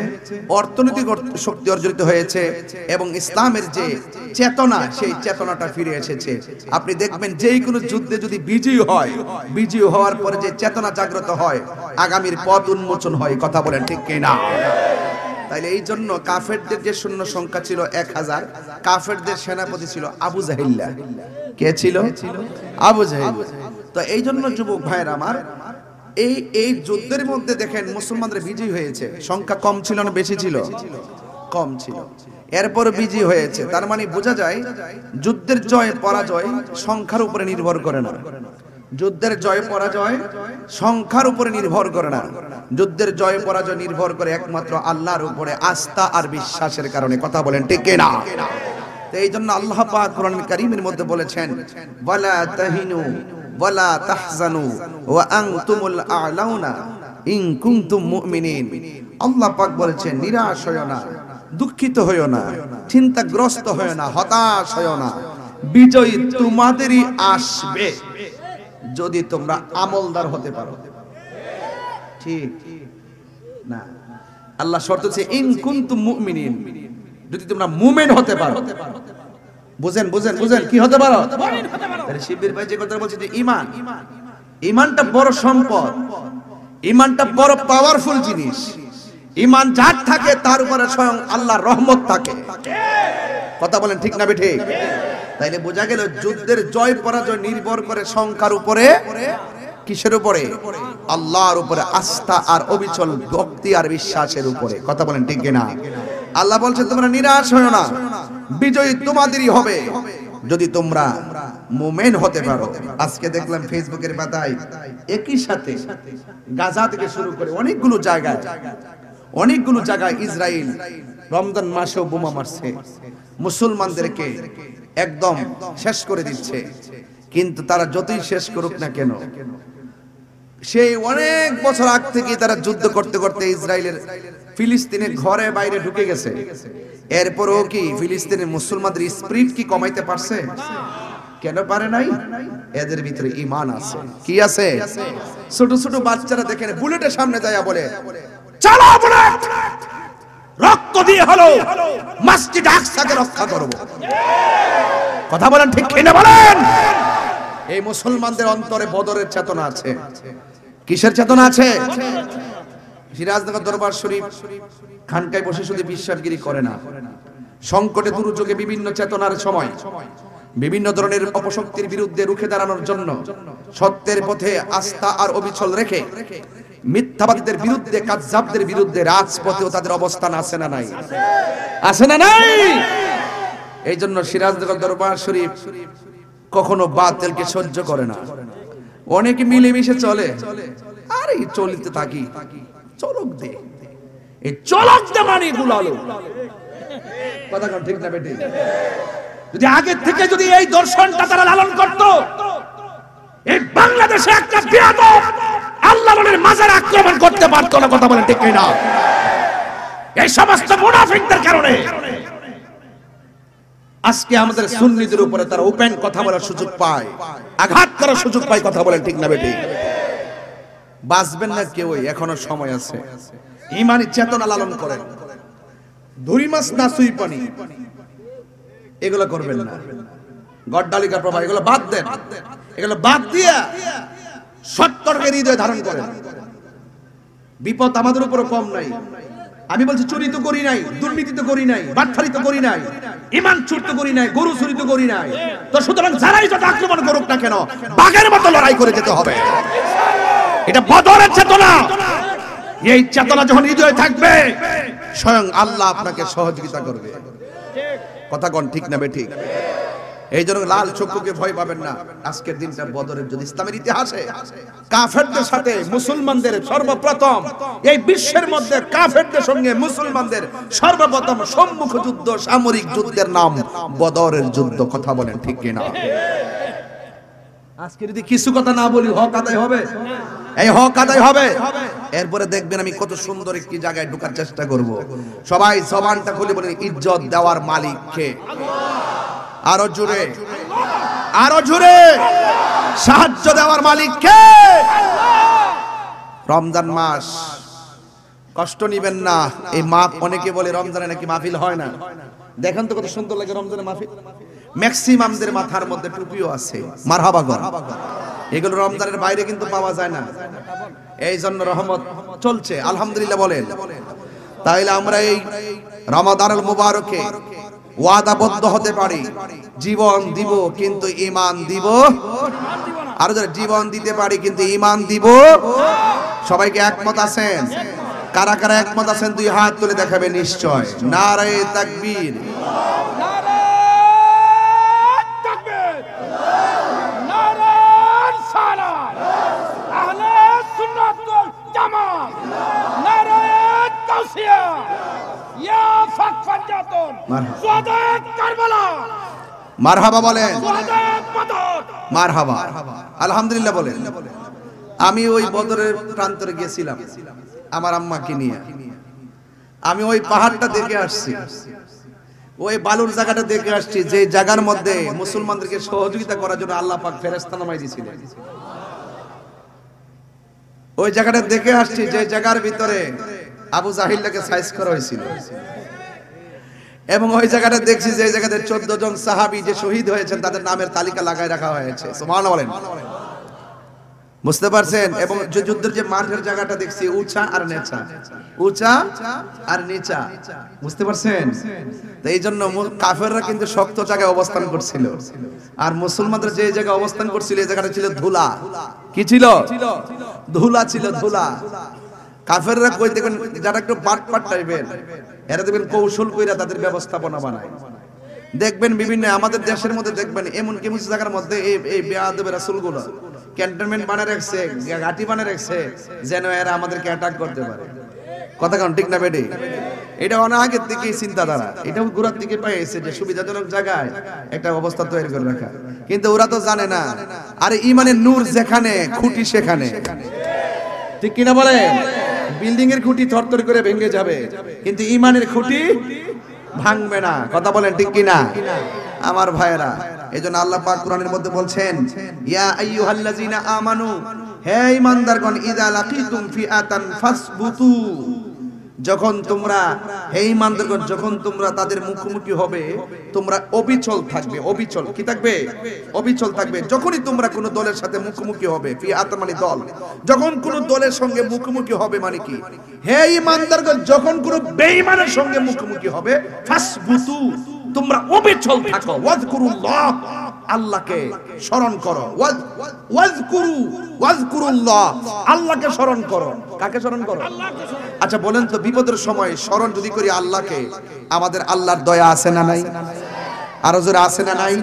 অর্থনৈতিক শক্তি অর্জিত হয়েছে এবং ইসলামের যে চেতনা, সেই চেতনাটা ফিরে এসেছে। আপনি দেখবেন যেই কোনো যুদ্ধে যদি বিজয়ী হয়, বিজয়ী হওয়ার পরে যে চেতনা জাগ্রত হয়, আগামীর পথ উন্মোচন হয়। কথা বলেন ঠিক কিনা? তাইলে এই জন্য কাফেরদের যে সৈন্য সংখ্যা ছিল 1000, কাফেরদের সেনাপতি ছিল আবু জাহিল। কে ছিল? আবু জাহিল। তো এই জন্য যুবক ভাইয়ের আমার, এই যুদ্ধের মধ্যে দেখেন মুসলমানরা বিজয়ী হয়েছে। সংখ্যা কম ছিল না বেশি ছিল? কম ছিল। এরপর বিজয়ী হয়েছে। তার মানে বোঝা যায় যুদ্ধের জয় পরাজয় সংখ্যার উপরে নির্ভর করে না। যুদ্ধের জয় পরাজয় সংখ্যার উপরে নির্ভর করে না। যুদ্ধের জয় পরাজয় নির্ভর করে একমাত্র আল্লাহর উপরে আস্থা আর বিশ্বাসের কারণে। কথা বলেন ঠিক কিনা? এই জন্য আল্লাহ পাক কোরআন কারীমের মধ্যে বলেছেন, ওয়ালা তাহিনু ওয়ালা তাহজানু ওয়া আনতুমুল আ'লাউনা ইন কুনতুম মুমিনিন। আল্লাহ পাক বলেছেন, নিরাশ হয়ো না, দুঃখিত হয়ো না, চিন্তাগ্রস্ত হয়ো না, হতাশ হয়ো না, বিজয় তোমাদেরই আসবে যদি তোমরা আমলদার হতে পারো। ঠিক না? আল্লাহ শর্ত হচ্ছে ইন কুনতুম মুমিনিন, যদি তোমরা মুমিন হতে পারো। বুঝেন বুঝেন বুঝেন, কি হতে পারো? তাহলে শিবির ভাই যে কথা বলছে যে ইমানটা বড় সম্পদ, ইমানটা বড় পাওয়ারফুল জিনিস। ইমান যার থাকে তার উপরে স্বয়ং আল্লাহর রহমত থাকে। কথা বলেন ঠিক না বেঠিক? তাইলে বোঝা গেল যুদ্ধের জয় পরাজয় নির্ভর করে সংখ্যার উপরে। কিসের উপরে? আল্লাহর উপরে আস্থা আর অবিচল ভক্তি আর বিশ্বাসের উপরে। কথা বলেন ঠিক কিনা? আল্লাহ বলছেন তোমরা নিরাশ হয়ো না, বিজয় তোমাদেরই হবে যদি তোমরা মুমিন হতে পারো। আজকে দেখলাম ফেসবুকের পাতায় একই সাথে গাজা থেকে শুরু করে অনেকগুলো জায়গায় ইসরায়েল রমজান মাসেও বোমা মারছে, মুসলমানদেরকে একদম শেষ করে দিচ্ছে। কিন্তু তারা যতই শেষ করুক না কেন, সেই অনেক বছর আগ থেকে তারা যুদ্ধ করতে করতে ইসরায়েলের ফিলিস্তিনের ঘরে বাইরে ঢুকে গেছে। এরপরও কি ফিলিস্তিনের মুসলমানদের স্পিরিট কি কমাইতে পারছে? কেন পারে নাই? এদের ভিতরে ঈমান আছে। কি আছে? ছোট ছোট বাচ্চারা দেখেন বুলেটের সামনে যায় বলে, চলো বুলেট, রক্ত দিয়ে হলো মসজিদ আকসাকে রক্ষা করব। কথা বলেন ঠিক কিনা বলেন? এই মুসলমানদের অন্তরে বদরের চেতনা আছে। কিসের চেতনা আছে? সিরাজনগর দরবার শরীফ খানকায় বসে শুধু বিশ্বাসগিরি করে না, সংকটে দুর্যোগে বিভিন্ন চেতনার সময় বিভিন্ন ধরনের অপশক্তির বিরুদ্ধে রুখে দাঁড়ানোর জন্য সত্যের পথে আস্থা আর অবিচল রেখে মিথ্যাবাদীদের বিরুদ্ধে, কাযযাবদের বিরুদ্ধে রাজপথেও তাদের অবস্থান আছে না নাই? আছে না নাই? এই জন্য সিরাজনগর দরবার শরীফ কখনো বাতিলকে সহ্য করে না। অনেকে মিলেমিশে চলে, আরে চলতে থাকি, চলক দে, এই চলক দে মানে বুলালো। কথা কোন ঠিক না বেটি? যদি আগে থেকে যদি এই দর্শনটা তারা লালন করত, এই বাংলাদেশে একটা বিয়াদব আল্লাহ আল্লাহর ওলির মাজার আক্রমণ করতে পারতো না। কথা বলেন ঠিক কিনা? এই সমস্ত মুনাফিকদের কারণে আজকে আমাদের সুন্নিদের উপরে তারা ওপেন কথা বলার সুযোগ পায়, আঘাত করার সুযোগ পায়। কথা বলেন ঠিক না বেঠিক? বাঁচবেন না কেউ, এখনো সময় আছে। ঈমানি চেতনা লালন করেন। ধুরি মাছ না সুই পানি এগুলো করবেন না। গড্ডালিকা প্রভা এগুলো বাদ দেন। এগুলো বাদ দিয়া সত্যকে হৃদয়ে ধারণ করেন। বিপদ আমাদের উপর কম নাই। আমি বলছি চুরি তো করি নাই, দুর্নীতি তো করি নাই, বাটফারি তো করি নাই, ঈমান চুরি তো করি নাই, গরু চুরি তো করি নাই। তো সুতরাং যারাই যত আক্রমণ করুক না কেন, বাঘের মতো লড়াই করে যেতে হবে। এটা বদরের চেতনা। এই চেতনা যখন হৃদয়ে থাকবে, স্বয়ং আল্লাহ আপনাকে সহযোগিতা করবে। কথা কোন ঠিক না বেঠিক? এই জন্য লাল চক্ষুকে ভয় পাবেন না। আজকের দিনটা বদরের যুদ্ধ। ইসলামের ইতিহাসে কাফেরদের সাথে মুসলমানদের সর্বপ্রথম, এই বিশ্বের মধ্যে কাফেরদের সঙ্গে মুসলমানদের সর্বপ্রথম সম্মুখ যুদ্ধ, সামরিক যুদ্ধের নাম বদরের যুদ্ধ। কথা বলেন ঠিক কিনা? আজকে যদি কিছু কথা না বলি, হক আদায় হবে? এই হক আদায় হবে। এরপরে দেখবেন আমি কত সুন্দর একটি জায়গায় ঢোকার চেষ্টা করব। সবাই জবানটা খুলে বলেন, ইজ্জত দেওয়ার মালিক কে? আরো জোরে, আরো জোরে। সাহায্য দেওয়ার মালিক কে? রমজান মাস, কষ্ট নিবেন না। এই মাপ, অনেকে বলে রমজানে নাকি মাহফিল হয় না। দেখেন তো কত সুন্দর লাগে রমজানে মাহফিল। ম্যাক্সিমামদের মাথার মধ্যে টুপিও আছে। মারহাবা গো। এগুলো রমজানের বাইরে কিন্তু পাওয়া যায় না। এই জন্য রহমত চলছে, আলহামদুলিল্লাহ বলেন। তাইলে আমরা এই রমাদানুল মুবারকে ওয়াদাবদ্ধ হতে পারি, জীবন দিব কিন্তু ঈমান দিব। আর যারা জীবন দিতে পারি কিন্তু ঈমান দিব। সবাইকে একমত আছেন? কারা কারা একমত আছেন দুই হাত তুলে দেখাবে নিশ্চয়। নারায়ে তাকবীর, নারায়ে তাকবীর, নারায়ে সালাত, আহলে সুন্নাত ওয়াল জামাত, নারায়ে তাওসিয়া, ইয়া ফাকফাজাতুন, সুহাদায়ে কারবালা। মারহাবা বলেন, সুহাদায়ে বদর। মারহাবা, আলহামদুলিল্লাহ বলেন। আমি ওই বদরের প্রান্তরে গিয়েছিলাম আমার আম্মাকে নিয়ে। আমি ওই পাহাড়টা দেখে আসছি, ওই বালুর জায়গাটা দেখে আসছি, যে জায়গার মধ্যে মুসলমানদেরকে সহযোগিতা করার জন্য আল্লাহ পাক ফেরেশতা নামাই দিয়েছিলেন। ওই জায়গাটা দেখে আসছি, যে জায়গার ভিতরে আবু জাহিলকে সাইজ করা হয়েছিল। এবং ওই জায়গাটা দেখছি যে জায়গাতে 14 জন সাহাবী যে শহীদ হয়েছেন তাদের নামের তালিকা লাগায় রাখা হয়েছে। সুবহানাল্লাহ বলেন, বুঝতে পারছেন? এবং যে যুদ্ধের যে মাঠের জায়গাটা দেখছি উঁচা আর নিচা, উঁচা আর নিচা, বুঝতে পারছেন? তো এই জন্য কাফেররা কিন্তু শক্ত জায়গায় অবস্থান করছিল, আর মুসলমানরা যে জায়গায় অবস্থান করছিল এই জায়গাটা ছিল ধুলা। কি ছিল? ধুলা ছিল, ধুলা। কাফেররা কই দেখেন, যারা একটু পাট টাইপের, এরা দেখবেন কৌশল কইরা তাদের ব্যবস্থাপনা বানায়। দেখবেন বিভিন্ন আমাদের দেশের মধ্যে দেখবেন এমন কি কিছু জায়গার মধ্যে এই বেয়াদব রাসূলগুলো ক্যান্টনমেন্ট বানায় রাখছে, ঘাঁটি বানায় রাখছে, যেন এরা আমাদেরকে অ্যাটাক করতে পারে। কথা কারণ ঠিক না বেডি? এটা অনেক আগের থেকেই চিন্তাধারা। এটাও ঘোরার দিকে পাইছে যে সুবিধাজনক জায়গায় একটা অবস্থা তৈরি করে রাখা। কিন্তু ওরা তো জানে না, আরে ইমানের নূর যেখানে, খুঁটি সেখানে। ঠিক কিনা বলে? বিল্ডিং এর খুঁটি থরথর করে ভেঙে যাবে, কিন্তু ইমানের খুঁটি ভাঙবে না। কথা বলেন ঠিক কিনা আমার ভাইয়েরা? এজন্য আল্লাহ পাক কোরআনের মধ্যে বলছেন, ইয়া আইয়ুহাল্লাযিনা আমানু, হে ঈমানদারগণ, ইযা লাকিতুম ফিআতান ফাসবুতু, যখন তোমরা, হে ঈমানদারগণ, যখন তোমরা তাদের মুখোমুখি হবে তোমরা অবিচল থাকবে। অবিচল কি থাকবে? অবিচল থাকবে। যখনই তোমরা কোনো দলের সাথে মুখোমুখি হবে, ফিআত মানে দল, যখন কোনো দলের সঙ্গে মুখোমুখি হবে মানে কি? হে ঈমানদারগণ, যখন কোনো বেঈমানের সঙ্গে মুখোমুখি হবে, ফাসবুতু, তোমরা অবিচল থাকো। ওয়াজকুরুল্লাহ, আল্লাহকে স্মরণ করো। ওয়াজকুরুল্লাহ, আল্লাহকে স্মরণ করো। কাকে স্মরণ করো? আচ্ছা বলেন তো, বিপদের সময় স্মরণ যদি করি আল্লাহকে, আমাদের আল্লাহর দয়া আছে না নাই? আরো জোরে আছে না নাই?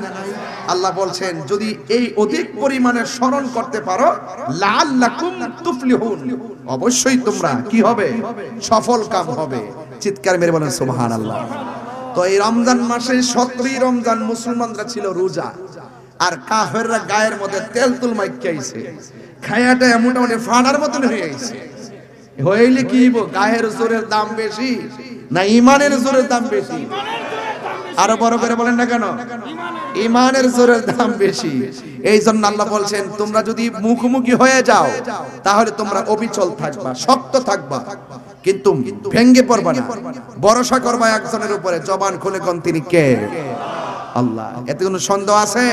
আল্লাহ বলছেন, যদি এই অধিক পরিমাণে স্মরণ করতে পারো, লাআল্লাকুম তুফলিহুন, অবশ্যই তোমরা কি হবে? সফল কাম হবে। চিৎকার মেরে বলেন সুবহানাল্লাহ। তো এই রমজান মাসে 17 রমজান মুসলমানরা ছিল রোজা, আর কাফেররা গায়ের মধ্যে তেল তুল মাইকাইছে, খায়াটা মোটামুটি ফাটার মতন হয়ে গেছে। হইলে কি গায়ের জোরের দাম বেশি না ইমানের জোরের দাম বেশি? আরো বড় করে বলেন না কেন? ইমানের জোরের দাম বেশি। এই জন্য আল্লাহ বলছেন তোমরা যদি মুখোমুখি হয়ে যাও তাহলে তোমরা অবিচল থাকবা, শক্ত থাকবা, কিন্তু ভেঙ্গে পড়বা না। ভরসা করবা একজনের উপরে, জবান খুলে কোন তিনি কে? আল্লাহ। এতে কোনো সন্দেহ আছে?